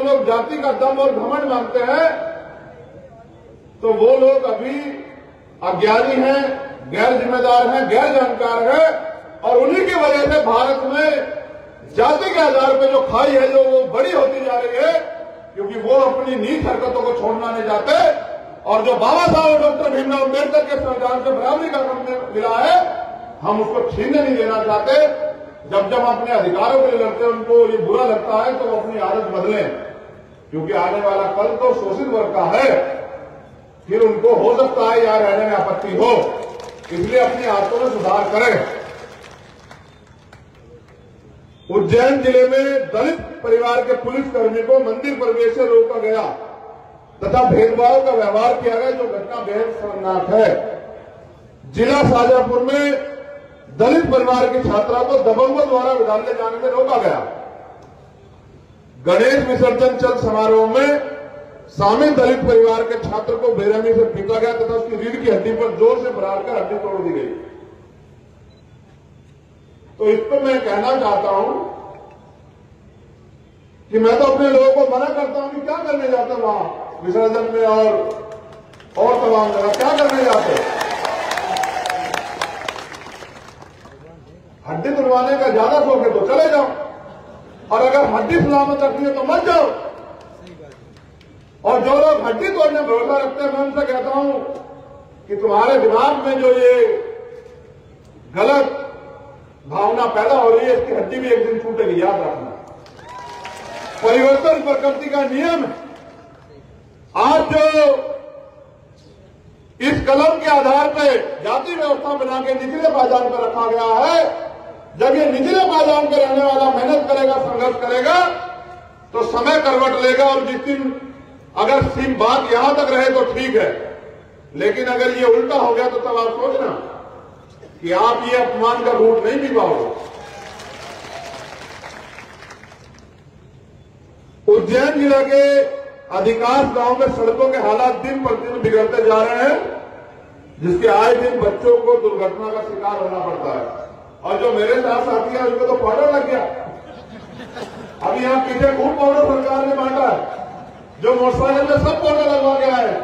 लोग जाति का दम और घमंड मानते हैं, तो वो लोग अभी अज्ञानी हैं, गैर जिम्मेदार हैं, गैर जानकार हैं, और उन्हीं की वजह से भारत में जाति के आधार पर जो खाई है जो वो बड़ी होती जा रही है, क्योंकि वो अपनी नीच हरकतों को छोड़ना नहीं चाहते। और जो बाबा साहब डॉक्टर भीमराव अम्बेडकर के संविधान से बराबरी का हक मिला है, हम उसको छीनने नहीं देना चाहते। जब जब अपने अधिकारों के लिए लड़ते हैं, उनको ये बुरा लगता है, तो वो अपनी आदत बदलें, क्योंकि आने वाला कल तो शोषित वर्ग का है, फिर उनको हो सकता है यहाँ रहने में आपत्ति हो, इसलिए अपनी आदतों में सुधार करें। उज्जैन जिले में दलित परिवार के पुलिसकर्मी को मंदिर प्रवेश से रोका गया तथा भेदभाव का व्यवहार किया गया, जो घटना बेहद शर्मनाक है। जिला शाजापुर में दलित परिवार की छात्रा को दबंगों द्वारा विद्यालय जाने से रोका गया। गणेश विसर्जन चल समारोह में शामिल दलित परिवार के छात्र को बेरहमी से पीटा गया तथा उसकी रीढ़ की हड्डी पर जोर से मारकर हड्डी तोड़ दी गई। तो इस पर मैं कहना चाहता हूं कि मैं तो अपने लोगों को मना करता हूं कि क्या करने जाते हैं वहां विसर्जन में और तमाम जगह क्या करने जाते हैं। हड्डी तुड़वाने का ज्यादा शौक है तो चले जाओ, और अगर हड्डी सलामत रखनी है तो मत जाओ। और जो लोग हड्डी तोड़ने भरोसा रखते हैं, मैं उनसे कहता हूं कि तुम्हारे दिमाग में जो ये गलत भावना पैदा हो रही है, इसकी हड्डी भी एक दिन टूटेगी, याद रखना। परिवर्तन प्रकृति का नियम है। आज जो इस कलम के आधार पर जाति व्यवस्था बना के निचले पायदान पर रखा गया है, जब ये निचले पायदान पर रहने वाला मेहनत करेगा, संघर्ष करेगा, तो समय करवट लेगा। और जिस दिन अगर सीम बात यहां तक रहे तो ठीक है, लेकिन अगर ये उल्टा हो गया तो तब आप सोचना कि आप ये अपमान का घूंट नहीं पी पाओगे। उज्जैन जिला के अधिकांश गांव में सड़कों के हालात दिन प्रतिदिन बिगड़ते जा रहे हैं, जिसके आए दिन बच्चों को दुर्घटना का शिकार होना पड़ता है। और जो मेरे साथ साथी है उनको तो पाउडर लग गया। अभी यहां पीछे खूब पाउडर सरकार ने बांटा है, जो मोटरसाइकिल में सब पाउडर लगवा गया है।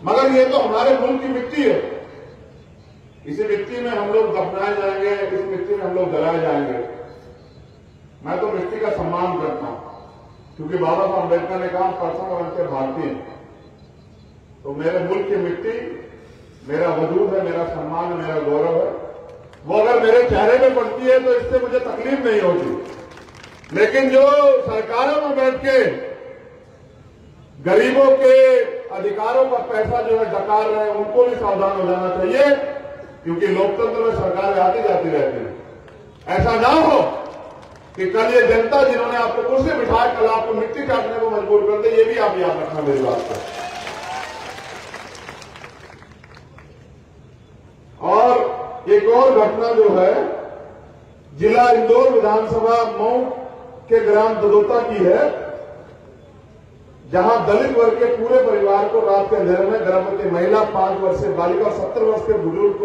मगर ये तो हमारे मुल्क की मिट्टी है, इसी मिट्टी में हम लोग दफनाए जाएंगे, इस मिट्टी में हम लोग जलाए जाएंगे। मैं तो मिट्टी का सम्मान करता हूं, क्योंकि बाबा साहब अम्बेडकर ने कहा पर्सन और अंत भारतीय। तो मेरे मुल्क की मिट्टी मेरा वजूद है, मेरा सम्मान है, मेरा गौरव है। वो अगर मेरे चेहरे में पड़ती है तो इससे मुझे तकलीफ नहीं होती। लेकिन जो सरकारों में बैठ के गरीबों के अधिकारों का पैसा जो है डकार रहे हैं, उनको भी सावधान हो जाना चाहिए, क्योंकि लोकतंत्र में सरकारें आती जाती रहती हैं। ऐसा ना हो कि कल ये जनता जिन्होंने आपको कुर्सी बिठाए, कल आपको मिट्टी काटने को मजबूर कर दे। ये भी आप याद रखना मेरी बात पर। और एक और घटना जो है जिला इंदौर विधानसभा मऊ के ग्राम ददोता की है, जहां दलित वर्ग के पूरे परिवार को रात के अंधेरे में गर्भवती महिला, 5 वर्षीय बालिका और 70 वर्ष के बुजुर्ग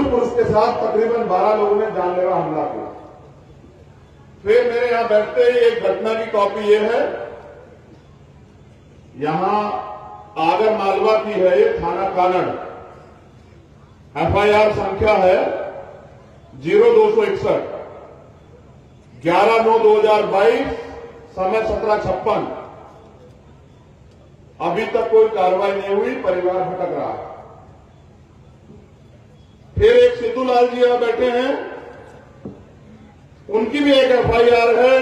पुरुष के साथ तकरीबन 12 लोगों ने जानलेवा हमला किया। फिर मेरे यहां बैठते ही एक घटना की कॉपी ये है, यहां आगर मालवा की है, ये थाना कानड़, FIR संख्या है 0261, 11/9/2022, समय 17:56। अभी तक कोई कार्रवाई नहीं हुई, परिवार भटक रहा है। फिर एक सिद्धू लाल जी यहां बैठे हैं, उनकी भी एक FIR है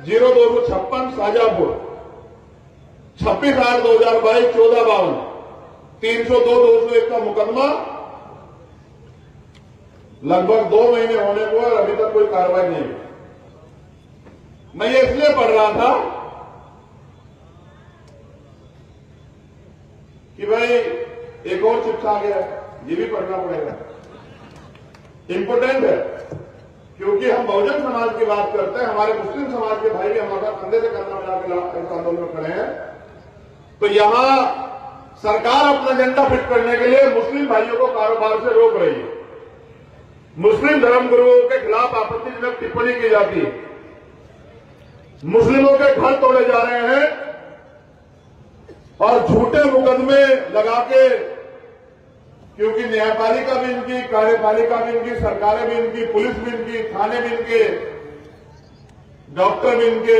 0256 शाजापुर, 26/8/2022, 14/52, 302/201 का मुकदमा। लगभग 2 महीने होने को और अभी तक कोई कार्रवाई नहीं हुई। मैं ये इसलिए पढ़ रहा था कि भाई एक और चिट्ठा आ गया, ये भी पढ़ना पड़ेगा, इंपोर्टेंट है, क्योंकि हम बहुजन समाज की बात करते हैं, हमारे मुस्लिम समाज के भाई भी हमारा कंधे से कंधा मिलाकर इस आंदोलन में खड़े हैं। तो यहां सरकार अपना एजेंडा फिट करने के लिए मुस्लिम भाइयों को कारोबार से रोक रही है। मुस्लिम धर्मगुरुओं के खिलाफ आपत्तिजनक टिप्पणी की जाती है। मुस्लिमों के घर तोड़े जा रहे हैं और झूठे मुकदमे लगा के, क्योंकि न्यायपालिका भी इनकी, कार्यपालिका भी इनकी, सरकारें भी इनकी, पुलिस भी इनकी, थाने भी इनके, डॉक्टर भी इनके,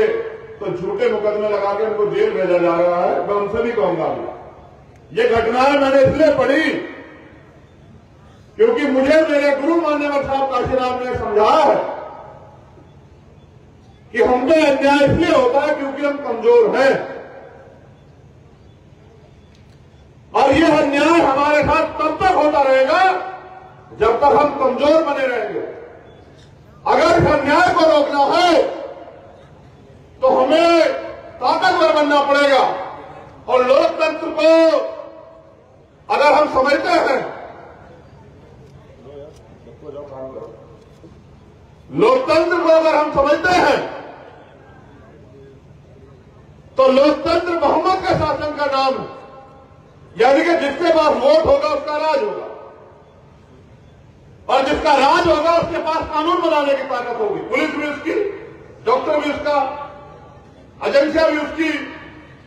तो झूठे मुकदमे लगा के उनको जेल भेजा जा रहा है। मैं उनसे भी कहूंगा, ये घटनाएं मैंने इसलिए पढ़ी क्योंकि मुझे मेरे गुरु मान्यवर साहब काशीराम ने समझाया है कि हम पे अन्याय इसलिए होता है क्योंकि हम कमजोर हैं, और यह अन्याय हमारे साथ तब तक होता रहेगा जब तक हम कमजोर बने रहेंगे। अगर इस अन्याय को रोकना है तो हमें ताकतवर बनना पड़ेगा, और लोकतंत्र को अगर हम समझते हैं, लोकतंत्र को अगर हम समझते हैं तो लोकतंत्र बहुमत के शासन का नाम है, यानी कि जिसके पास वोट होगा उसका राज होगा, और जिसका राज होगा उसके पास कानून बनाने की ताकत होगी। पुलिस भी उसकी, डॉक्टर भी उसका, एजेंसियां भी उसकी,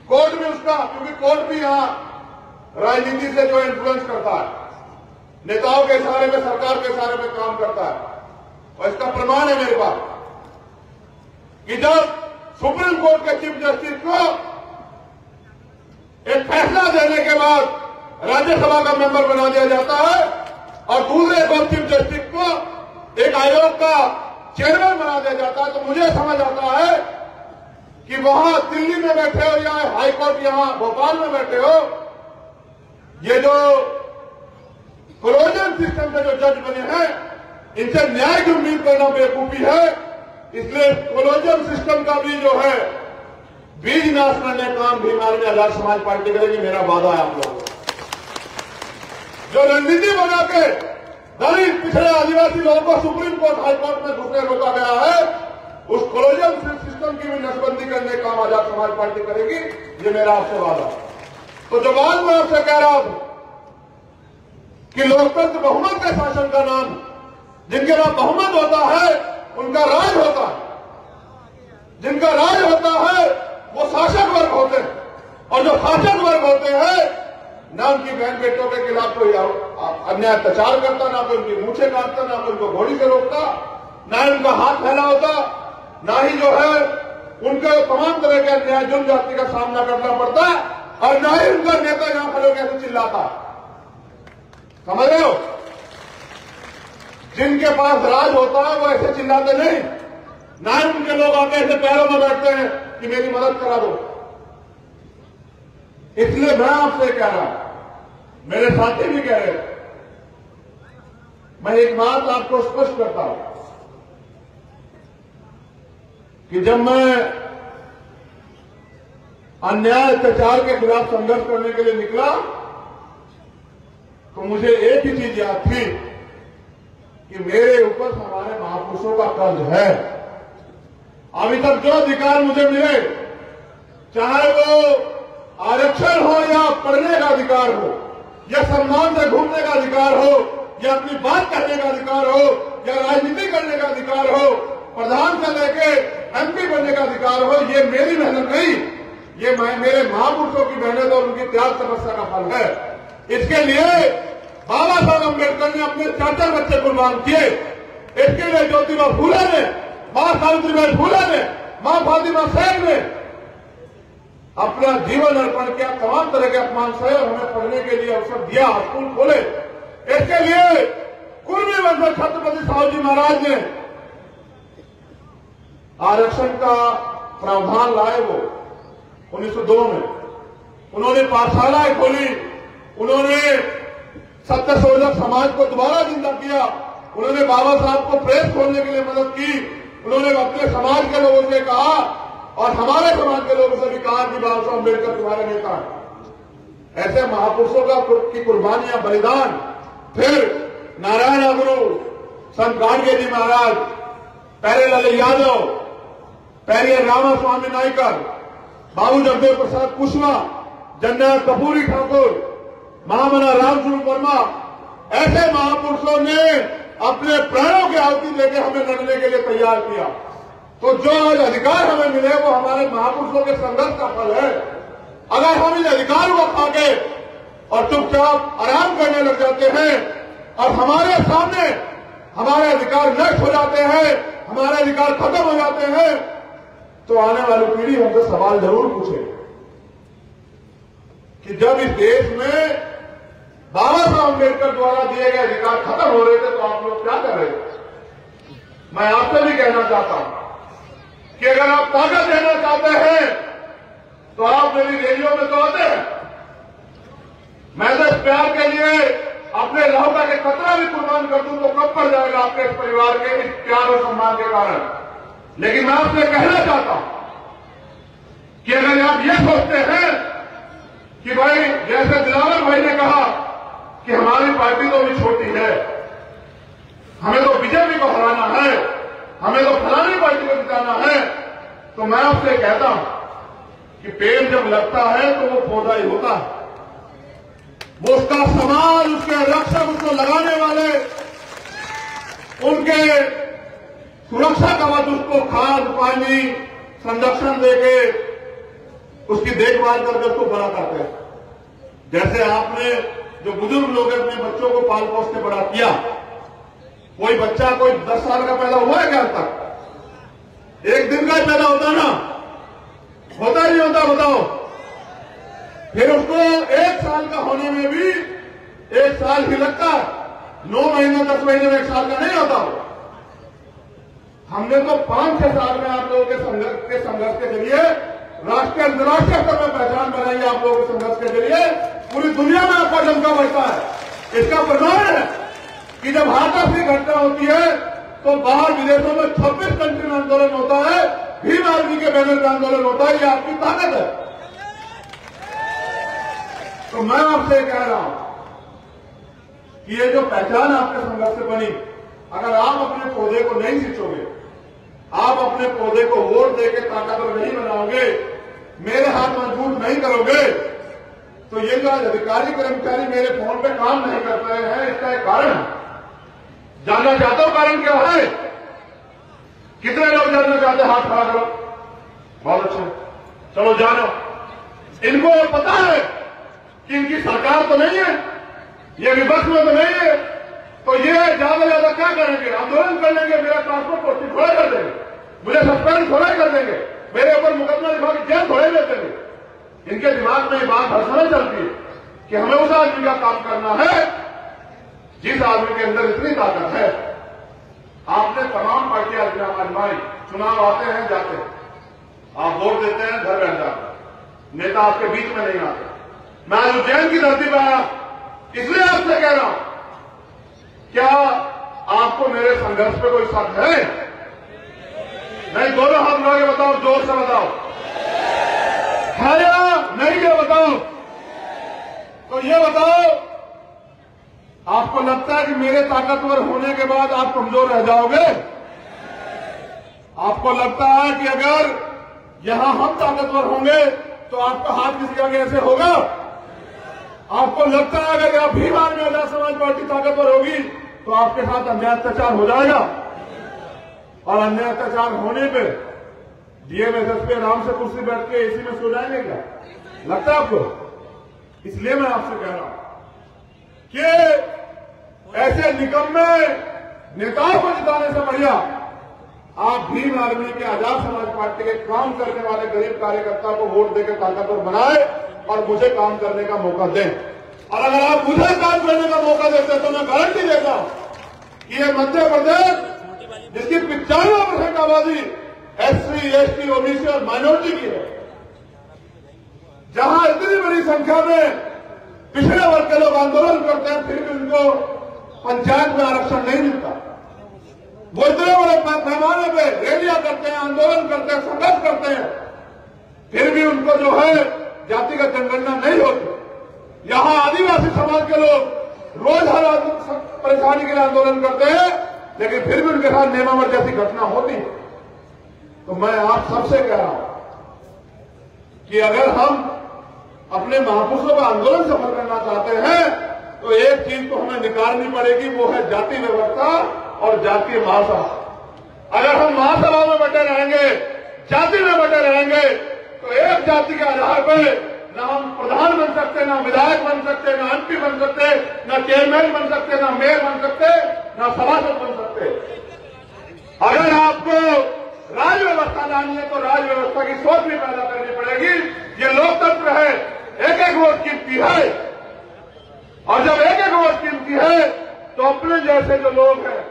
कोर्ट भी उसका, क्योंकि कोर्ट भी यहां राजनीति से जो इन्फ्लुएंस करता है, नेताओं के इशारे में, सरकार के इशारे में काम करता है। और इसका प्रमाण है मेरे पास कि जब सुप्रीम कोर्ट के चीफ जस्टिस को एक फैसला देने के बाद राज्यसभा का मेंबर बना दिया जाता है, और दूसरे को चीफ जस्टिस को एक आयोग का चेयरमैन बना दिया जाता है, तो मुझे समझ आता है कि वहां दिल्ली में बैठे हो या हाईकोर्ट यहां भोपाल में बैठे हो, ये जो कोलोनियल सिस्टम के जो जज बने हैं, इनसे न्याय की उम्मीद करना बेवकूफी है। इसलिए कोलोनियल सिस्टम का भी जो है बीज नाश करने का काम भी हमारे आजाद समाज पार्टी करेगी, मेरा वादा है आप लोगों को। जो रणनीति बना के दलित, पिछड़े, आदिवासी लोगों को सुप्रीम कोर्ट, हाईकोर्ट में घुसने रोका गया है, उस कोलोनियल सिस्टम की भी नसबंदी करने का काम आजाद समाज पार्टी करेगी, ये मेरा आपसे वादा है। तो जो बात मैं आपसे कह रहा हूं कि लोकतंत्र बहुमत के शासन का नाम, जिनके पास बहुमत होता है उनका राज होता है, जिनका राज होता है वो शासक वर्ग होते हैं, और जो शासक वर्ग होते हैं ना उनकी बहन बेटों के खिलाफ कोई अन्याय अत्याचार करता, ना कोई उनकी मूछें काटता, ना कोई उनको घोड़ी से रोकता, ना ही उनका हाथ फैला होता, ना ही जो है उनको तमाम तरह के अन्याय जुल्म जाति का सामना करना पड़ता, और ना ही उनका नेता यहां खड़े होकर ऐसे चिल्लाता। समझ रहे हो? जिनके पास राज होता है वो ऐसे चिल्लाते नहीं, ना ही उनके लोग आके ऐसे पैरों में बैठते हैं कि मेरी मदद करा दो। इसलिए मैं आपसे कह रहा हूं, मेरे साथी भी कह रहे हैं, मैं एक बात आपको स्पष्ट करता हूं कि जब मैं अन्याय अत्याचार के खिलाफ संघर्ष करने के लिए निकला तो मुझे एक ही चीज याद थी कि मेरे ऊपर हमारे महापुरुषों का कर्ज है। अभी तक जो अधिकार मुझे मिले, चाहे वो आरक्षण हो या पढ़ने का अधिकार हो, या सम्मान से घूमने का अधिकार हो, या अपनी बात कहने का अधिकार हो, या राजनीति करने का अधिकार हो, प्रधान से लेके एमपी बनने का अधिकार हो, ये मेरी मेहनत नहीं, ये मेरे महापुरुषों की मेहनत और उनकी त्याग तपस्या का फल है। इसके लिए बाबा साहब अम्बेडकर ने अपने 4 बच्चे कुर्बान किए। इसके लिए ज्योतिबा फूले ने, मां सावित्रीबाई फूले ने, मां फातिमा सेन ने अपना जीवन अर्पण किया, तमाम तरह के अपमान सहे और हमें पढ़ने के लिए अवसर दिया, स्कूल खोले। इसके लिए कुर्मी वंश छत्रपति साहू जी महाराज ने आरक्षण का प्रावधान लाए, वो 1902 में उन्होंने पाठशालाएं खोली, उन्होंने सत्यशोधक समाज को दोबारा जिंदा किया, उन्होंने बाबा साहब को प्रेस खोलने के लिए मदद की, उन्होंने अपने समाज के लोगों से कहा और हमारे समाज के लोगों से भी कहा कि बाबा साहब अम्बेडकर तुम्हारे नेता हैं। ऐसे महापुरुषों का की कुर्बानियां, बलिदान, फिर नारायण अगरू, संत गाडगे जी महाराज, प्यारेलाल यादव, पेरियर रामास्वामी नायकर, बाबू जगदेव प्रसाद कुशवाहा, जनरल कपूरी ठाकुर, महामना रामस्वरूप वर्मा, ऐसे महापुरुषों ने अपने प्राणों की आहुति देकर हमें लड़ने के लिए तैयार किया। तो जो आज अधिकार हमें मिले वो हमारे महापुरुषों के संघर्ष का फल है। अगर हम इन अधिकारों को खाके और चुपचाप आराम करने लग जाते हैं और हमारे सामने हमारे अधिकार नष्ट हो जाते हैं, हमारे अधिकार खत्म हो जाते हैं, तो आने वाली पीढ़ी हमसे सवाल जरूर पूछेगी कि जब इस देश में बाबा साहब अम्बेडकर द्वारा दिए गए अधिकार खत्म हो रहे थे तो आप लोग क्या कर रहे थे। मैं आपसे भी कहना चाहता हूं कि अगर आप ताकत देना चाहते हैं तो आप मेरी रैलियों में तो आते हैं। मैं तो इस प्यार के लिए अपने लौटा के कतरा भी कुर्बान कर दूं तो कब पड़ जाएगा आपके इस परिवार के इस प्यार और सम्मान के कारण। लेकिन मैं आपसे कहना चाहता हूं कि अगर आप ये सोचते हैं कि भाई जैसे दिलावर भाई ने कहा कि हमारी पार्टी तो भी छोटी है, हमें तो बीजेपी को हराना है, हमें तो फलानी पार्टी को जिताना है, तो मैं आपसे कहता हूं कि पेड़ जब लगता है तो वो पौधा ही होता है। वो उसका सवाल, उसके रक्षक, उसको लगाने वाले, उनके सुरक्षा कवच, उसको खाद पानी संरक्षण देके उसकी देखभाल करके उसको बड़ा करते हैं। जैसे आपने जो बुजुर्ग लोग अपने बच्चों को पाल पोस के बड़ा किया, कोई बच्चा कोई 10 साल का पैदा हुआ है क्या अब तक? एक दिन का ही पैदा होता ना, होता ही नहीं होता, बताओ। फिर उसको 1 साल का होने में भी 1 साल ही लगता है, 9 महीने 10 महीने में 1 साल का नहीं होता वो। हमने तो 5-6 साल में आप लोगों के संघर्ष के जरिए राष्ट्रीय अंतर्राष्ट्रीय स्तर में पहचान बनाई है। आप लोगों के संघर्ष के जरिए पूरी दुनिया में आपका डंका बजता है। इसका प्रमाण है कि जब हाथरस की घटना होती है तो बाहर विदेशों में 26 कंट्री में आंदोलन होता है, भीम आर्मी के बैनर का आंदोलन होता है। ये आपकी ताकत है। तो मैं आपसे कह रहा हूं कि ये जो पहचान आपके संघर्ष से बनी, अगर आप अपने पौधे को नहीं सींचोगे, आप अपने पौधे को वोट देकर ताकतवर नहीं बनाओगे, मेरे हाथ मजबूत नहीं करोगे, तो ये जो आज अधिकारी कर्मचारी मेरे फोन पे काम नहीं कर रहे हैं, इसका एक कारण है। जानना चाहते हो कारण क्या है? कितने लोग जानना चाहते हैं? हाथ खड़ा करो। बहुत अच्छा, चलो जानो। इनको पता है कि इनकी सरकार तो नहीं है, ये विपक्ष में तो नहीं है, तो ये ज्यादा ज्यादा क्या करेंगे? आंदोलन कर लेंगे, मेरा ट्रांसपोर्ट पोस्टिंग थोड़ा कर देंगे, मुझे सस्पेंड थोड़ा कर देंगे, मेरे ऊपर मुकदमा लिखा के जेल थोड़े ले देंगे। इनके दिमाग में ये बात हर समय चलती है कि हमें उस आदमी का काम करना है जिस आदमी के अंदर इतनी ताकत है। आपने तमाम पार्टियां आजमाई, चुनाव आते हैं जाते हैं, आप वोट देते हैं, घर बैठ जाते हैं, नेता आपके बीच में नहीं आते। मैं आज उज्जैन की धरती पर आया, इसलिए आपसे कह रहा हूं, क्या आपको मेरे संघर्ष पे कोई शक है? नहीं, दोनों हाथ उठा के बताओ, जोर से बताओ, है या नहीं? ये बताओ। तो ये बताओ, आपको लगता है कि मेरे ताकतवर होने के बाद आप कमजोर रह जाओगे? आपको लगता है कि अगर यहां हम ताकतवर होंगे तो आपका हाथ किसी आगे ऐसे होगा? आपको लगता है अगर आप भीम आर्मी आजाद समाज पार्टी ताकतवर होगी तो आपके साथ अन्याय अत्याचार हो जाएगा? और अन्याय अत्याचार होने पे डीएमएसएस पे आराम से कुर्सी बैठ के एसी में सो जाएंगे क्या? लगता है आपको? इसलिए मैं आपसे कह रहा हूं कि ऐसे निकम्मे नेताओं को जिताने से बढ़िया आप भीम आर्मी के आजाद समाज पार्टी के काम करने वाले गरीब कार्यकर्ता को वोट देकर ताकतवर बनाए और मुझे काम करने का मौका दें। और अगर आप मुझे काम करने का मौका देते तो मैं गारंटी देता हूं कि ये मध्य प्रदेश, जिसकी 95% आबादी एससी, एसटी, ओबीसी और माइनॉरिटी की है, जहां इतनी बड़ी संख्या में पिछड़े वर्ग के लोग आंदोलन करते हैं, फिर भी उनको पंचायत में आरक्षण नहीं मिलता। वो इतने बड़े पैमाने पे रैलियां करते हैं, आंदोलन करते हैं, संघर्ष करते हैं, फिर भी उनको जो है जातिगत जनगणना नहीं होती। यहां आदिवासी समाज के लोग रोज हर परेशानी के लिए आंदोलन करते हैं, लेकिन फिर भी उनके साथ नेमावर जैसी घटना होती है। तो मैं आप सबसे कह रहा हूं कि अगर हम अपने महापुरुषों का आंदोलन सफल करना चाहते हैं तो एक चीज तो हमें निकालनी पड़ेगी, वो है जाति व्यवस्था और जातीय महासभा। अगर हम महासभा में बैठे रहेंगे, जाति में बैठे रहेंगे, तो एक जाति के आधार पर न हम प्रधान बन सकते, न विधायक बन सकते, न एमपी बन सकते, न चेयरमैन बन सकते, न मेयर बन सकते, न सभासद बन सकते। अगर आपको राज व्यवस्था लानी है तो राज व्यवस्था की सोच भी पैदा करनी पड़ेगी। ये लोकतंत्र है, एक एक वोट कीमती है, और जब एक एक वोट कीमती है तो अपने जैसे जो लोग हैं,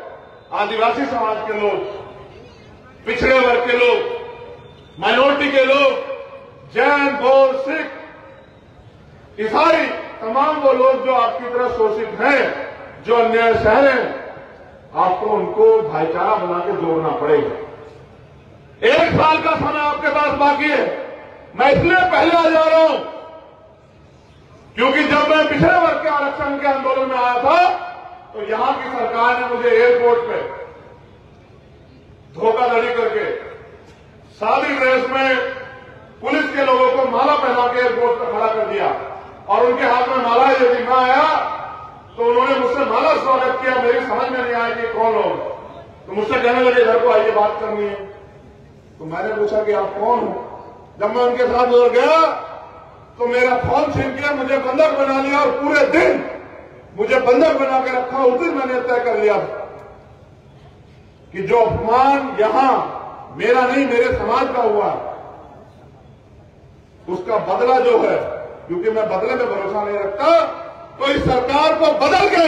आदिवासी समाज के लोग, पिछड़े वर्ग के लोग, माइनॉरिटी के लोग, जैन, बौद्ध, सिख, ईसाई, तमाम वो लोग जो आपकी तरह शोषित हैं, जो अन्याय सह रहे हैं, आपको उनको भाईचारा बना के जोड़ना पड़ेगा। 1 साल का समय आपके पास बाकी है। मैं इसलिए पहले आ जा रहा हूं क्योंकि जब मैं पिछड़े वर्ग के आरक्षण के आंदोलन में आया था तो यहां की सरकार ने मुझे एयरपोर्ट पे धोखाधड़ी करके शादी ड्रेस में पुलिस के लोगों को माला पहना के एयरपोर्ट पर खड़ा कर दिया, और उनके हाथ में माला यदि न आया तो उन्होंने मुझसे माला स्वागत किया। मेरी समझ में नहीं आया कि कौन लोग, तो मुझसे कहने लगे घर को आइए बात करनी है। तो मैंने पूछा कि आप कौन हो। जब मैं उनके साथ उधर गया तो मेरा फोन छीन के मुझे बंधक बना लिया, और पूरे दिन मुझे बंधक बना के रखा। उस दिन मैंने तय कर लिया कि जो अपमान यहां मेरा नहीं मेरे समाज का हुआ, उसका बदला जो है, क्योंकि मैं बदले में भरोसा नहीं रखता, तो इस सरकार को बदल के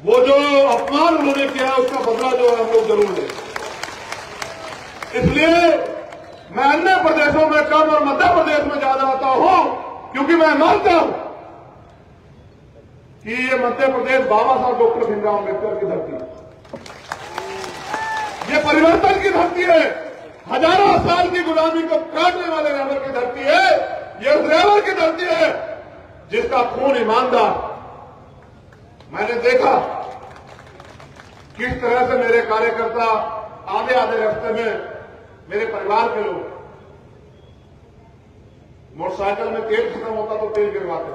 वो जो अपमान उन्होंने किया है उसका बदला जो है हम लोग जरूर लें। इसलिए मैं अन्य प्रदेशों में कम और मध्य प्रदेश में ज्यादा आता हूं, क्योंकि मैं मानता हूं कि ये मध्य प्रदेश बाबा साहब डॉक्टर भीमराव अम्बेडकर की धरती है, ये परिवर्तन की धरती है, हजारों साल की गुलामी को काटने वाले रेवल की धरती है, ये उस रेवल की धरती है जिसका खून ईमानदार। मैंने देखा किस तरह से मेरे कार्यकर्ता आधे आधे रास्ते में मेरे परिवार के लोग मोटरसाइकिल में तेल खत्म होता तो तेल गिरवाते,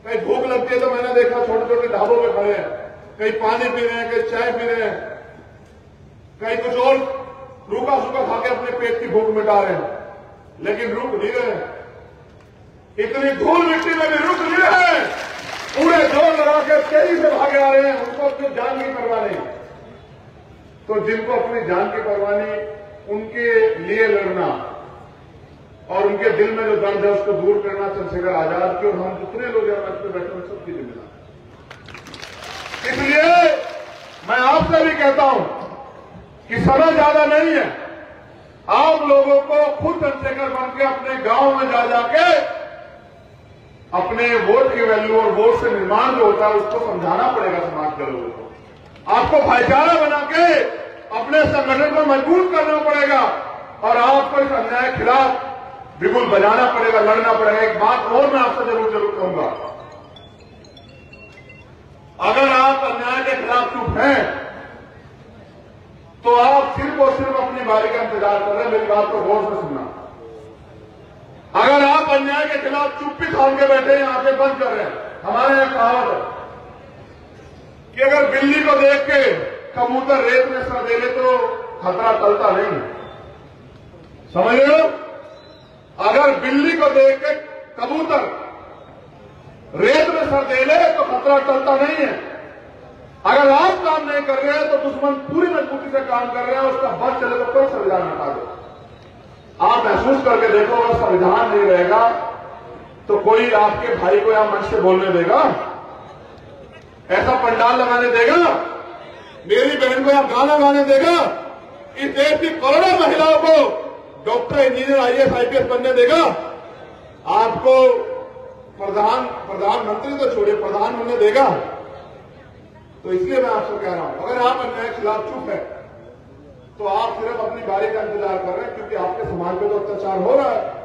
कहीं भूख लगती है तो मैंने देखा छोटे छोटे ढाबों पे खड़े हैं, कहीं पानी पी रहे हैं, कहीं चाय पी रहे हैं, कहीं कुछ और रूखा सूखा खा के अपने पेट की भूख मिटा रहे हैं, लेकिन रुक नहीं रहे हैं। इतनी धूल मिट्टी में भी रुक नहीं रहे हैं, पूरे जोर लगा के तेजी से भागे आ रहे हैं। उनको अपनी जान की परवाह नहीं। तो जिनको अपनी जान की परवाह नहीं, उनके लिए लड़ना और उनके दिल में जो दर्द है उसको दूर करना चंद्रशेखर आजाद की और हम जितने लोग यहाँ मंच पे बैठे हैं सबकी जिम्मेदारी। इसलिए मैं आपसे भी कहता हूं कि समय ज्यादा नहीं है, आप लोगों को खुद चंद्रशेखर बन के अपने गांव में जा जाके अपने वोट की वैल्यू और वोट से निर्माण जो होता है उसको समझाना पड़ेगा समाज के लोगों को। आपको भाईचारा बना के अपने संगठन को मजबूत करना पड़ेगा और आपको इस अन्याय के खिलाफ बिगुल बजाना पड़ेगा, लड़ना पड़ेगा। एक बात और मैं आपसे जरूर कहूंगा, अगर आप अन्याय के खिलाफ चुप हैं तो आप सिर्फ और सिर्फ अपनी बारी का इंतजार कर रहे हैं। मेरी बात को गौर से सुनना। अगर आप अन्याय के खिलाफ चुप्पी थाम के बैठे हैं, आंखें बंद कर रहे हैं, हमारे यहां कहावत है कि अगर बिल्ली को देख के कबूतर रेत में सर दे ले तो खतरा टलता नहीं। समझ रहे हो? अगर बिल्ली को देख के कबूतर रेत में सर दे ले तो खतरा टलता नहीं है। अगर आप काम नहीं कर रहे हैं तो दुश्मन पूरी मजबूती से काम कर रहे हैं, उसका बस चले तो कोई संविधान हटा दो। आप महसूस करके देखो, अगर संविधान नहीं रहेगा तो कोई आपके भाई को यहां मंच से बोलने देगा? ऐसा पंडाल लगाने देगा? मेरी बहन को यहां गाना गाने देगा? इस देश की करोड़ों महिलाओं को डॉक्टर, इंजीनियर, आईएएस, आईपीएस बनने देगा? आपको प्रधानमंत्री तो छोड़िए, प्रधान बनने देगा? तो इसलिए मैं आपसे कह रहा हूं, अगर आप अन्याय के खिलाफ चुप है तो आप सिर्फ अपनी बारी का इंतजार कर रहे हैं, क्योंकि आपके समाज पे तो अत्याचार हो रहा है।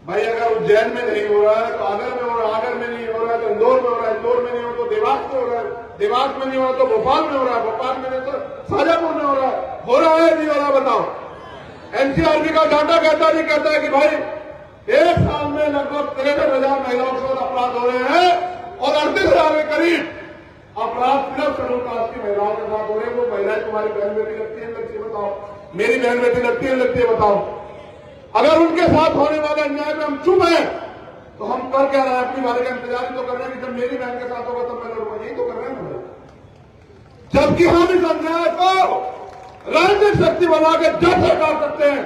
भाई अगर उज्जैन में नहीं हो रहा है तो आगर में हो रहा है, आगर में नहीं हो रहा है तो इंदौर में हो रहा है, इंदौर में नहीं हो तो देवास में हो रहा है, देवास में नहीं हो रहा तो भोपाल में हो रहा है, भोपाल में नहीं तो शाजापुर में हो रहा है नहीं हो रहा? बताओ। एनसीआरबी का डाटा कहता नहीं कहता है कि भाई 1 साल में लगभग 63,000 महिलाओं के साथ अपराध हो रहे हैं और 38,000 के करीब अपराध सिर्फ सलूक कास्ट की महिलाओं के साथ हो रहे हैं। वो महिलाएं तुम्हारी बहन बेटी लगती है लगती है बताओ, मेरी बहन बेटी लगती है बताओ। अगर उनके साथ होने वाले अन्याय में हम चुप हैं तो हम कर क्या रहे हैं? अपनी बारी का इंतजार ही तो कर रहे हैं कि जब मेरी बहन के साथ होगा तब मैं लड़ूंगा, यही तो कर रहे हैं। जबकि हम इस अन्याय को राजनीतिक शक्ति बना के जब से कर सकते हैं।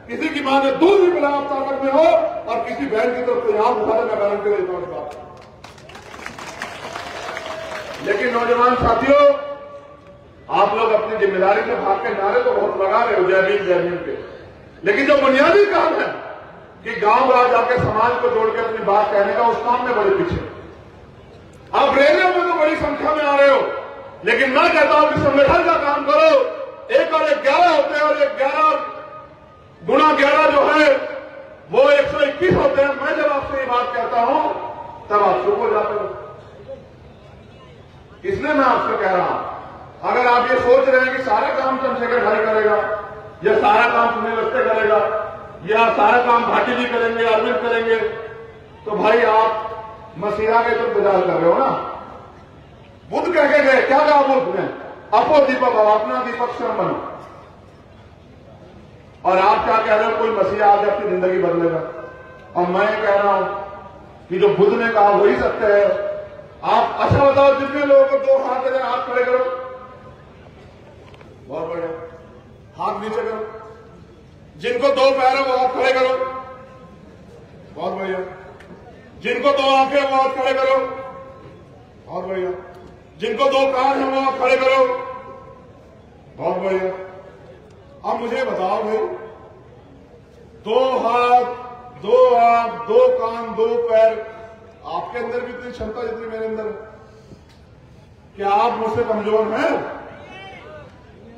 किसी की मां ने दूध भी पिलाया ताकत में हो और किसी बहन की तरफ से याद उठा मैं गारंटी देता हूं इस बात। लेकिन नौजवान साथियों, आप लोग अपनी जिम्मेदारी से भाग के नारे तो बहुत लगा रहे हो जय भीम के, लेकिन जो बुनियादी काम है कि गांव राज आके समाज को जोड़ के अपनी बात कहने का, उस काम में बड़े पीछे। आप रैलियों में तो बड़ी संख्या में आ रहे हो, लेकिन मैं कहता हूं कि संगठन का काम करो। 1 और 1 11 होते हैं और 11 गुणा 11 जो है वो 121 होते हैं। मैं जब आपसे ये बात कहता हूं तब आप चुप हो जाते हो। इसलिए मैं आपसे कह रहा हूं, अगर आप ये सोच रहे हैं कि सारा काम चंद्रशेखर भाई करेगा या सारा काम सुनील अवस्थी करेगा या सारा काम भाटी जी करेंगे, अरविंद करेंगे, तो भाई आप मसीहा के तो इंतजार कर रहे हो ना। बुद्ध कह के गए, क्या कहा बुद्ध ने? अपो दीपक हो, अपना दीपक स्वयं बनो। और आप क्या कह रहे हो? कोई मसीहा आज आपकी जिंदगी बदलेगा। और मैं कह रहा हूं कि जो बुद्ध ने कहा वही सत्य है। आप अच्छा बताओ, जितने लोगों को 2 हाथ है, हाथ खड़े करो। बहुत बढ़िया, हाथ नीचे करो। जिनको 2 पैर है वो हाथ खड़े करो। बहुत बढ़िया। जिनको 2 आंखें वो हाथ खड़े करो। बहुत बढ़िया। जिनको 2 कान है वो हाथ खड़े करो। बहुत बढ़िया। अब मुझे बताओ भाई, 2 हाथ, 2 आंख, 2 कान, 2 पैर, आपके अंदर भी इतनी क्षमता जितनी मेरे अंदर है। क्या आप मुझसे कमजोर हैं?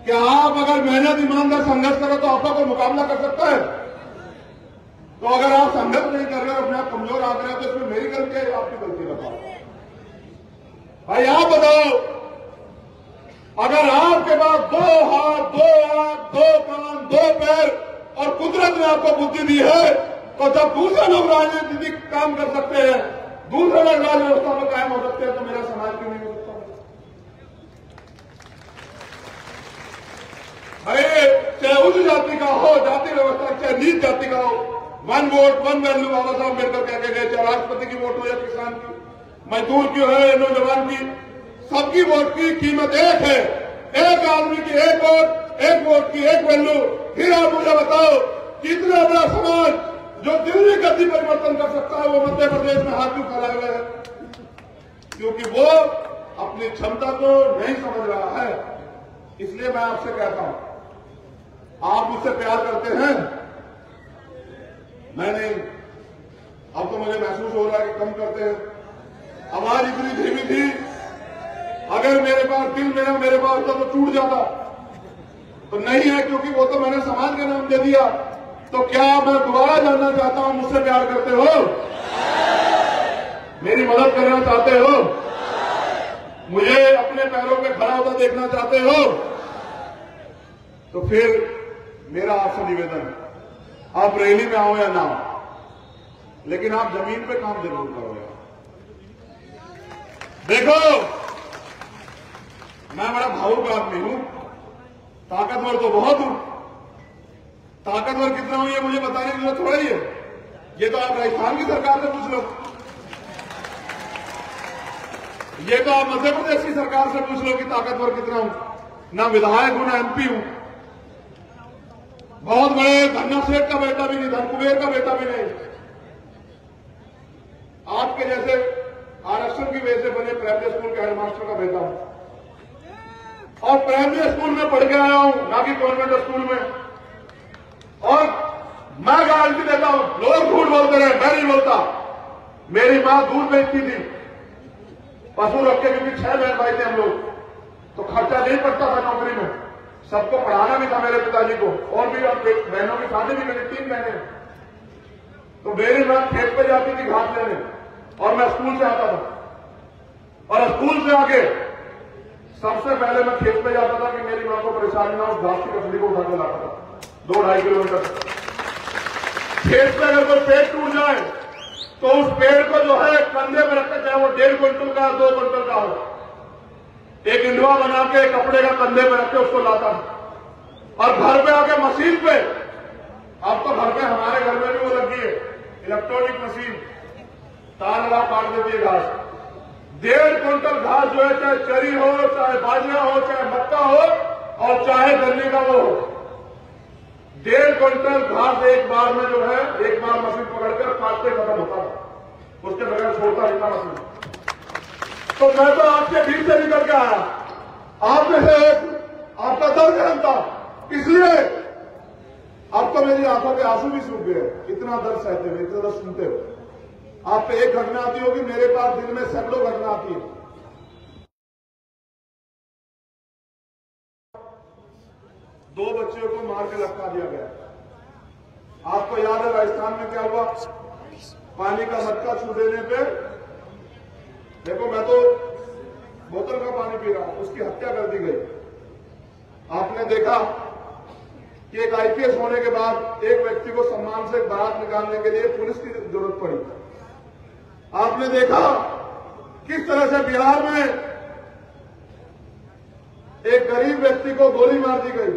क्या आप अगर मेहनत ईमानदार संघर्ष करो तो आपका कोई मुकाबला कर सकता है? तो अगर आप संघर्ष नहीं कर रहे हो, अपने आप कमजोर आ रहे हो, तो इसमें मेरी गलती है, आपकी गलती बताओ भाई। आप बताओ, अगर आपके पास 2 हाथ, 2 आंख, 2 कान, 2 पैर और कुदरत ने आपको बुद्धि दी है, तो जब दूसरे लोग राजनीतिक काम कर सकते हैं, दूसरे लोग राज व्यवस्था में कायम हो सकते हैं, तो मेरा समाज क्यों नहीं हो सकता? चाहे उच्च जाति का हो, जाति व्यवस्था, चाहे नीच जाति का हो, 1 वोट 1 वैल्यू बाबा साहब अम्बेडकर कह के गए। चाहे राष्ट्रपति की वोट हो या किसान की, मजदूर की हो या नौजवान की, सबकी वोट की कीमत एक है। एक आदमी की 1 वोट, 1 वोट की 1 वैल्यू। फिर आप मुझे बताओ कि इतना बड़ा समाज जो दिल्ली गति परिवर्तन कर सकता है, वो मध्य प्रदेश में हाथ क्यों फैलाए हुए है? क्योंकि वो अपनी क्षमता को नहीं समझ रहा है। इसलिए मैं आपसे कहता हूं, आप मुझसे प्यार करते हैं, मैं नहीं। अब तो मुझे महसूस हो रहा है कि कम करते हैं। आवाज इतनी धीमी थी, अगर मेरे पास दिल मेरे पास तो टूट जाता, तो नहीं है, क्योंकि वो तो मैंने समाज का नाम दे दिया। तो क्या मैं दोबारा जानना चाहता हूं, मुझसे प्यार करते हो? मेरी मदद करना चाहते हो? मुझे अपने पैरों पे खड़ा होता देखना चाहते हो? तो फिर मेरा आपसे निवेदन है, आप रैली में आओ या ना आओ, लेकिन आप जमीन पे काम जरूर करो यार। देखो, मैं बड़ा भावुक आदमी हूं, ताकतवर तो बहुत हूं। ताकतवर कितना हूं ये मुझे बताने की जरूरत थोड़ा ही है। ये तो आप राजस्थान की सरकार से पूछ लो, ये तो आप मध्य प्रदेश की सरकार से पूछ लो कि ताकतवर कितना हूं। ना विधायक हूं, ना MP हूं, बहुत बड़े धन्ना सेठ का बेटा भी नहीं, धन कुबेर का बेटा भी नहीं। आपके जैसे आरक्षण की वजह से बने प्राइमरी स्कूल के हेडमास्टर का बेटा हूं, और प्राइमरी स्कूल में पढ़ के आया हूं, ना कि कॉन्वेंट स्कूल में। और मैं गारंटी देता हूं, लोग झूठ बोलते रहे, मैं नहीं बोलता। मेरी मां दूध बेचती थी, पशु रख के, क्योंकि 6 बहन भाई थे हम लोग, तो खर्चा नहीं पड़ता था नौकरी में। सबको पढ़ाना भी था मेरे पिताजी को, और भी बहनों की शादी भी करी, 3 बहनें। तो मेरी मां खेत पे जाती थी घास लेने, और मैं स्कूल से आता था। और स्कूल से आके सबसे पहले मैं खेत पे जाता था कि मेरी मां को परेशानी ना, उस घास की कचड़ी को उठा के लाता था 2-2.5 किलोमीटर। खेत पे अगर कोई पेड़ टूट जाए तो उस पेड़ को जो है कंधे में रखकर, चाहे वो 1.5 क्विंटल का 2 क्विंटल का हो, एक इंडवा बना के कपड़े का कंधे पे रख के उसको लाता और घर पे आके मशीन पे, अब तो घर पे हमारे घर में भी वो लगी है इलेक्ट्रॉनिक मशीन, तार लगा काट देती है घास। 1.5 क्विंटल घास जो है, चाहे चरी हो, चाहे बाजरा हो, चाहे मक्का हो और चाहे गन्ने का वो हो, 1.5 क्विंटल घास एक बार में जो है, एक बार मशीन पकड़कर काटते खत्म होता था, उसके बगैर छोड़ता नहीं था मशीन। तो मैं तो आपके बीच से निकल के आया, आप में से एक आपका दर्द जानता, इसलिए अब तो मेरी आंखों के आंसू भी सूख गए, इतना दर्द सहते हुए, इतना दर्द सुनते हुए। आप पे एक घटना आती होगी, मेरे पास दिन में सैकड़ों घटना आती है। 2 बच्चों को मार के लटका दिया गया। आपको याद है राजस्थान में क्या हुआ? पानी का मटका छू देने पे, देखो मैं तो बोतल का पानी पी रहा हूं, उसकी हत्या कर दी गई। आपने देखा कि एक आईपीएस होने के बाद एक व्यक्ति को सम्मान से बारात निकालने के लिए पुलिस की जरूरत पड़ी। आपने देखा किस तरह से बिहार में एक गरीब व्यक्ति को गोली मार दी गई।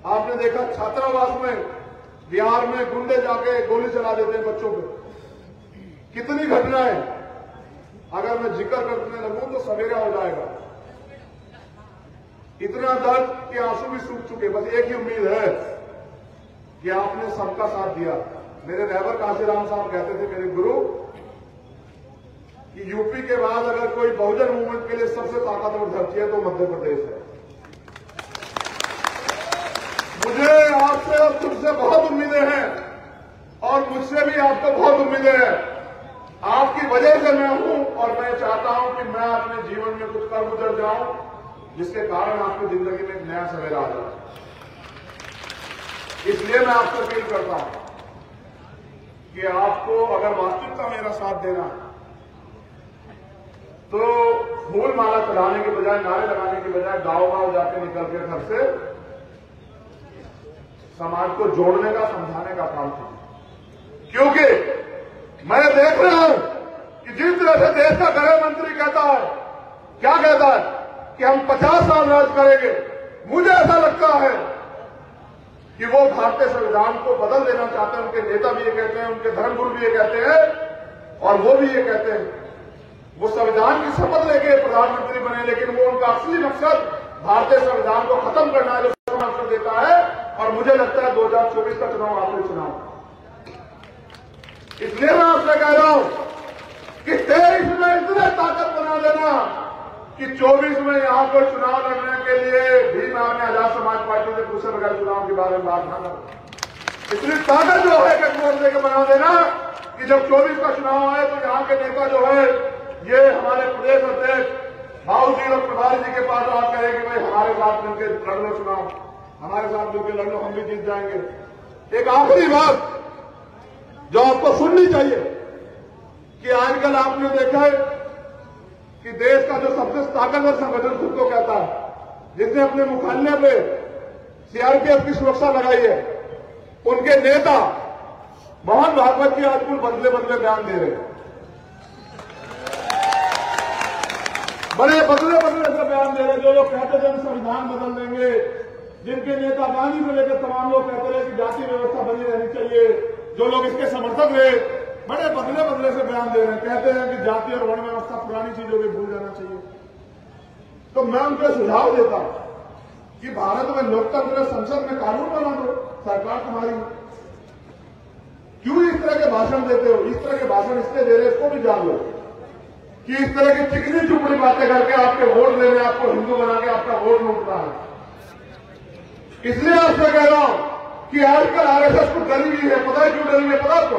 आपने देखा छात्रावास में बिहार में गुंडे जाके गोली चला देते हैं बच्चों पे। कितनी घटनाएं, अगर मैं जिक्र करने लगूं तो सवेरा हो जाएगा। इतना दर्द कि आंसू भी सूख चुके। बस एक ही उम्मीद है कि आपने सबका साथ दिया। मेरे रहबर काशीराम साहब कहते थे, मेरे गुरु, कि यूपी के बाद अगर कोई बहुजन मूवमेंट के लिए सबसे ताकतवर धरती है तो मध्य प्रदेश है। मुझे आपसे और तुमसे बहुत उम्मीदें हैं और मुझसे भी आपको बहुत उम्मीदें हैं। आपकी वजह से मैं हूं और मैं चाहता हूं कि मैं अपने जीवन में कुछ कर गुजर जाऊं जिसके कारण आपकी जिंदगी में एक नया सवेरा आ जाए। इसलिए मैं आपसे अपील करता हूं कि आपको अगर वास्तविकता मेरा साथ देना तो फूल माला चढ़ाने के बजाय, नारे लगाने के बजाय गांव-गांव जाके निकल के घर से समाज को जोड़ने का, समझाने का काम कीजिए। क्योंकि मैं देख रहा हूं कि जिस तरह से देश का गृह मंत्री कहता है, क्या कहता है कि हम 50 साल राज करेंगे, मुझे ऐसा लगता है कि वो भारतीय संविधान को बदल देना चाहते हैं। उनके नेता भी ये कहते हैं, उनके धर्मगुरु भी ये कहते हैं और वो भी ये कहते हैं। वो संविधान की शपथ लेके प्रधानमंत्री बने, लेकिन वो उनका असली मकसद भारतीय संविधान को खत्म करना है, जो मकसद देता है। और मुझे लगता है 2024 का चुनाव आखिरी चुनाव। इसलिए मैं आपसे कह रहा हूं कि 23 में इतने ताकत बना देना कि 24 में यहां पर चुनाव लड़ने के लिए भी मैं अपने आजाद समाज पार्टी से पूछे बगैर चुनाव के बारे में बात न करूं। इतनी ताकत जो है गठबंधन लेकर बना देना कि जब 24 का चुनाव आए तो यहां के नेता जो है, ये हमारे प्रदेश अध्यक्ष भाऊ जी और प्रभारी जी के पास बात करें कि भाई हमारे साथ मिलकर लड़ लो चुनाव, हमारे साथ मिलकर लड़ लो, हम भी जीत जाएंगे। एक आखिरी बात जो आपको सुननी चाहिए कि आजकल आपने देखा है कि देश का जो सबसे ताकतवर संगठन खुद को कहता है, जिसने अपने मुख्यालय पे सीआरपीएफ की सुरक्षा लगाई है, उनके नेता मोहन भागवत की आज कुल बदले बदले बयान दे रहे हैं। बड़े बदले बदले से बयान दे रहे हैं। जो लोग कहते थे हम संविधान बदल देंगे, जिनके नेता गांधी को लेकर तमाम लोग कहते रहे कि जाति व्यवस्था बनी रहनी चाहिए, जो लोग इसके समर्थक रहे, बड़े बदले बदले से बयान दे रहे हैं। कहते हैं कि जाति और वर्ण व्यवस्था पुरानी चीजों को भूल जाना चाहिए। तो मैं उनको सुझाव देता हूं कि भारत में लोकतंत्र, संसद में कानून बना दो, सरकार तुम्हारी। क्यों इस तरह के भाषण देते हो? इस तरह के भाषण इसलिए दे रहे, इसको भी जान लो कि इस तरह की चिकनी चुपड़ी बातें करके आपके वोट लेने, आपको हिंदू बना के आपका वोट लूटना है। इसलिए आपसे कह रहा हूं कि आजकल आरएसएस को डरी हुई है। पता है क्यों डरी है? पता तो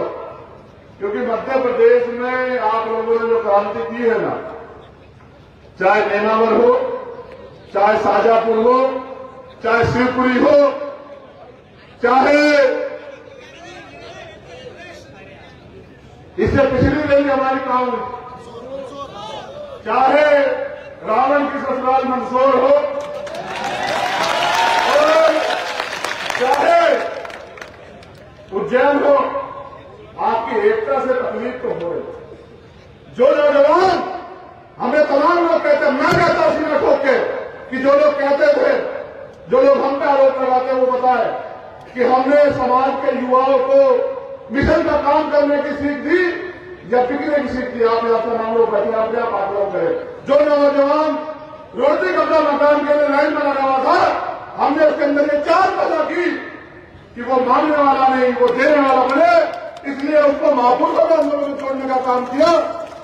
क्योंकि मध्य प्रदेश में आप लोगों ने जो क्रांति की है ना, चाहे नेमावर हो, चाहे शाजापुर हो, चाहे शिवपुरी हो, चाहे इससे पिछड़ी रही हमारी कांग्रेस, चाहे रावण की ससुराल मंदसौर हो और चाहे उज्जैन हो, आपकी एकता से तकलीफ तो हो रही। जो नौजवान हमें तमाम लोग कहते हैं कि जो लोग कहते थे, जो लोग हम पे आरोप लगाते हैं, वो बताए कि हमने समाज के युवाओं को मिशन का काम करने की सीख दी या बिकने की सीख दी। आप अपना नाम लोग बैठे, अपने आप आकलन करें। जो नौजवान रोटी कपड़ा मकान के लिए लाइन में लगा हुआ था, हमने उसके अंदर ये चार पैदा की कि वो मांगने वाला नहीं, वो देने वाला बने। इसलिए उसको महापुरुषों के आंदोलन में छोड़ने का काम किया,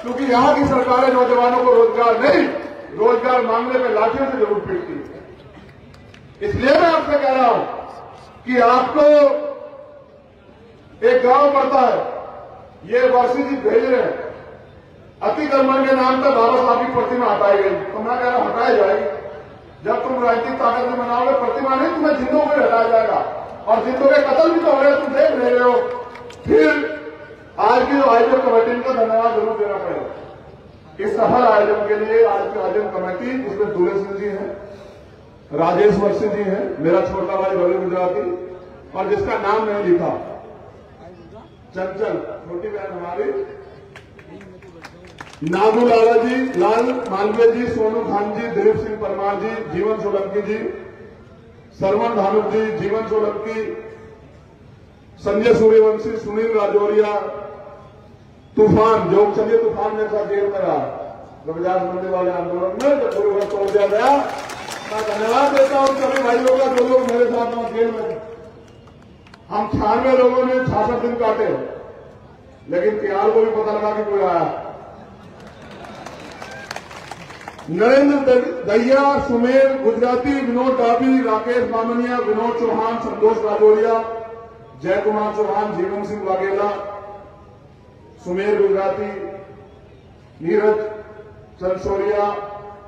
क्योंकि यहाँ की सरकारें नौजवानों को रोजगार नहीं, रोजगार मांगने में लाठियों से जरूर पीटती है। इसलिए मैं आपसे कह रहा हूं कि आपको एक गांव पड़ता है, ये वर्षी जी भेज रहे हैं, अतिक्रमण के नाम पर बाबा साहब की प्रतिमा हटाई गई। तो मैं कह रहा हूं हटाई जाएगी। जब तुम राजनीतिक ताकत में बनाओगे, प्रतिमा नहीं, तुम्हें जिंदों को हटाया जाएगा। और जिंदों के कत्ल भी तो हो रहे, तुम देख रहे हो। फिर आज की जो आयोजन कमेटी को धन्यवाद जरूर देना पड़ेगा इस सफल आयोजन के लिए। आज की आयोजन कमेटी, इसमें दूल्हे सिंह जी हैं, राजेश वर्षी जी हैं, मेरा छोटा भाई रवि गुजराती, और जिसका नाम नहीं लिखा, चंचल, छोटी बहन हमारी नागू लाला जी, लाल मालवीय जी, सोनू खान जी, दिलीप सिंह परमार जी, जीवन सोलंकी जी, सरवण धानुक जी, जीवन सोलंकी, संजय सूर्यवंशी, सुनील राजौरिया, तूफान, जो संजय तूफान मेरे साथ जेल में रहा रविदास मंदिर वाले आंदोलन में, जब पूरे वर्ष तोड़ दिया गया। मैं धन्यवाद देता हूं सभी भाइयों का, जो लोग मेरे साथ वहां जेल में थे। हम 96 लोगों ने 66 दिन काटे, लेकिन त्यार को भी पता लगा कि कोई आया। नरेंद्र दहिया, सुमेर गुजराती, विनोद डाबी, राकेश मामनिया, विनोद चौहान, संतोष राजौरिया, जय कुमार चौहान, जीवन सिंह वाघेला, सुमेर गुजराती, नीरज चंदसोरिया,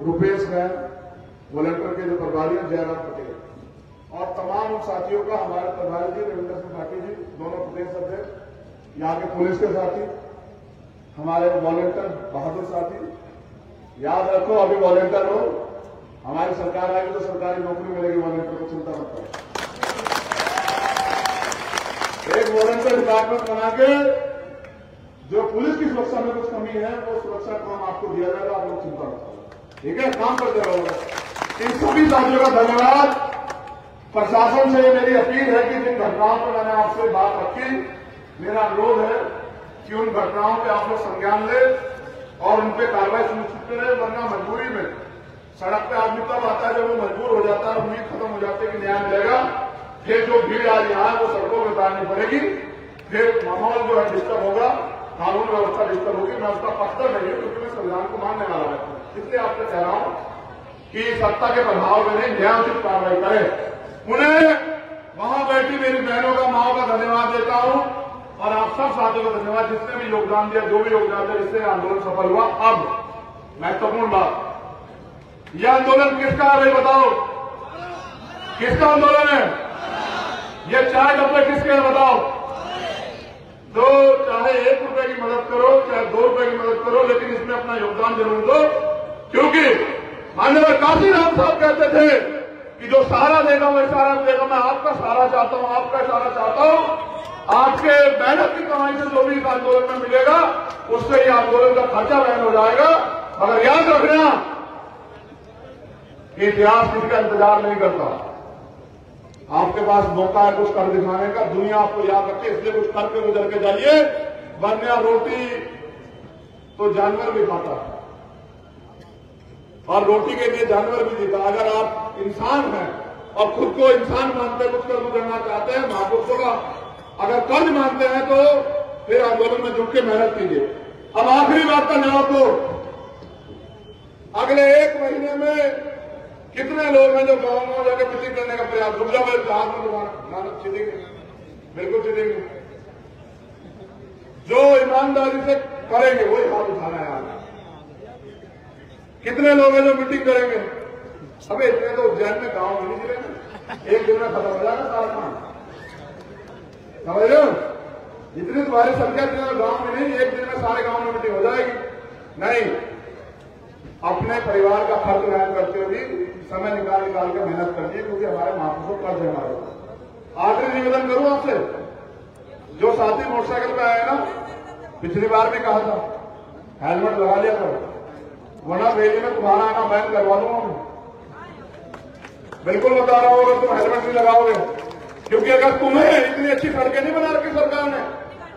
रुपेश बैन, वॉलंटियर के जो प्रभारी हैं, जयराम पटेल, और तमाम उन साथियों का, हमारे प्रभारी जी रविंदर सिंह भाटी जी, दोनों प्रदेश अध्यक्ष, यहाँ के पुलिस के साथी, हमारे वॉलंटियर बहादुर साथी। याद रखो, अभी वॉलंटियर हो, हमारी सरकार आएगी तो सरकारी नौकरी मिलेगी, वॉलंटियर को चिंता मत करो। एक वॉलंटियर डिपार्टमेंट बना के जो पुलिस की सुरक्षा में कुछ कमी है, वो सुरक्षा काम आपको दिया जाएगा, आप लोग चिंता मत करो, ठीक है? काम करते रहोगे। इन सभी साथियों का धन्यवाद। प्रशासन से मेरी अपील है कि जिन घटनाओं पर मैंने आपसे बात रखी, मेरा अनुरोध है कि उन घटनाओं पर आप लोग संज्ञान ले और उन पर कार्रवाई सुनिश्चित करें, वरना मजबूरी में सड़क पे आदमी तब आता है जब वो मजबूर हो जाता है, उम्मीद खत्म हो जाती है कि न्याय मिलेगा। फिर जो भीड़ आज यहाँ है वो सड़कों में उतारनी पड़ेगी, फिर माहौल जो है डिस्टर्ब होगा, कानून व्यवस्था डिस्टर्ब होगी। मैं उसका पक्का नहीं हूं, क्योंकि मैं संविधान को मानने वाला है। इसलिए आपसे कह रहा हूं कि सत्ता के प्रभाव में नहीं, न्यायोचित कार्रवाई करें। उन्हें वहां बैठी मेरी बहनों का, माओ का धन्यवाद देता हूं, और आप सब साथियों का धन्यवाद जिसने भी योगदान दिया, जो भी योगदान दिया, जिससे आंदोलन सफल हुआ। अब महत्वपूर्ण बात, यह आंदोलन किसका है भाई बताओ? किसका आंदोलन है? ये चाय डब्बे किसके हैं बताओ? तो चाहे 1 रुपए की मदद करो, चाहे 2 रुपए की मदद करो, लेकिन इसमें अपना योगदान जरूर दो, क्योंकि माननीय काशीराम साहब कहते थे कि जो सहारा देगा वो इशारा देगा। मैं आपका सहारा चाहता हूं, आपका इशारा चाहता हूं। आपके मेहनत की कमाई से जो भी इस आंदोलन में मिलेगा, उससे ये आंदोलन का खर्चा वहन हो जाएगा। मगर याद रखना, इतिहास किसी का इंतजार नहीं करता। आपके पास मौका है कुछ कर दिखाने का, दुनिया आपको याद रखे, इसलिए कुछ करके गुजर के जाइए, वरना रोटी तो जानवर भी खाता है, और रोटी के लिए जानवर भी जीता। अगर आप इंसान हैं और खुद को इंसान मानते, कुछ कर गुजरना चाहते हैं, महापुरुषों का अगर कर्ज मानते हैं, तो फिर आंदोलन में जुट के मेहनत कीजिए। अब आखिरी बात का जवाब दो, अगले 1 महीने में कितने लोग हैं जो गांव में जाकर मीटिंग करने का प्रयास? रुपया मेरे हाथ में दुकान सीधेंगे, बिल्कुल सीधेंगे। जो ईमानदारी से करेंगे वही हाथ उठाना है। कितने लोग हैं जो मीटिंग करेंगे? अबे इतने तो उज्जैन में गांव में नहीं जिले, एक दिन में खत्म हो जाएगा सारा काम, समझ रहे हो? इतनी तुम्हारी संख्या गांव में नहीं, एक दिन में सारे गांव में मीटिंग हो जाएगी। नहीं, अपने परिवार का खर्च वहन करते हुए समय निकाल के मेहनत करनी है, क्योंकि हमारे महापुरुषों कर्ज है हमारे। आखिरी निवेदन करूं आपसे, जो साथी मोटरसाइकिल पे आए ना, पिछली बार भी कहा था हेलमेट लगा लिया करो, वरना रैली में तुम्हारा आना बैन करवा दूंगा मैं। बिल्कुल बता रहा हूं, अगर तुम हेलमेट नहीं लगाओगे, क्योंकि अगर तुम्हें इतनी अच्छी सड़कें नहीं बना रखी सरकार ने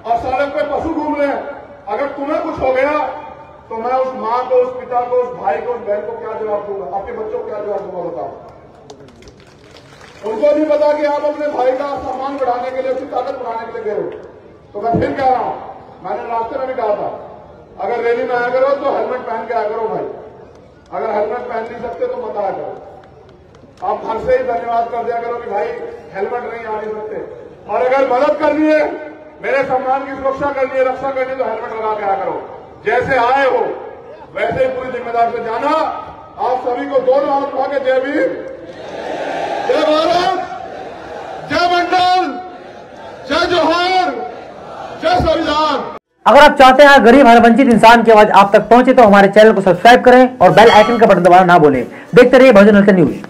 और सड़क पे पशु घूम रहे हैं, अगर तुम्हें कुछ हो गया तो मैं उस मां को, उस पिता को, उस भाई को, उस बहन को क्या जवाब दूंगा? आपके बच्चों को क्या जवाब दूंगा? बताओ। उनको नहीं पता कि आप अपने भाई का सम्मान बढ़ाने के लिए, उसकी ताकत बढ़ाने के लिए गए हो। तो मैं फिर कह रहा हूं, मैंने रास्ते में भी कहा था, अगर रैली में आया करो तो हेलमेट पहन के आया करो भाई। अगर हेलमेट पहन नहीं सकते तो मत आया करो। आप घर से ही धन्यवाद कर दिया करो कि भाई हेलमेट नहीं आ नहीं सकते। और अगर मदद करनी है, मेरे सम्मान की सुरक्षा करनी है, रक्षा करनी है, तो हेलमेट लगा के आया करो। जैसे आए हो वैसे ही पूरी जिम्मेदारी से जाना। आप सभी को दोनों हाथ उठा के जय वीर, जय भारत, जय मंडल, जय जोहार, जय संविधान। अगर आप चाहते हैं गरीब हर वंचित इंसान की आवाज आप तक पहुंचे तो हमारे चैनल को सब्सक्राइब करें और बेल आइकन का बटन दबाना ना भूलें। देखते रहिए बहुजन हलचल न्यूज।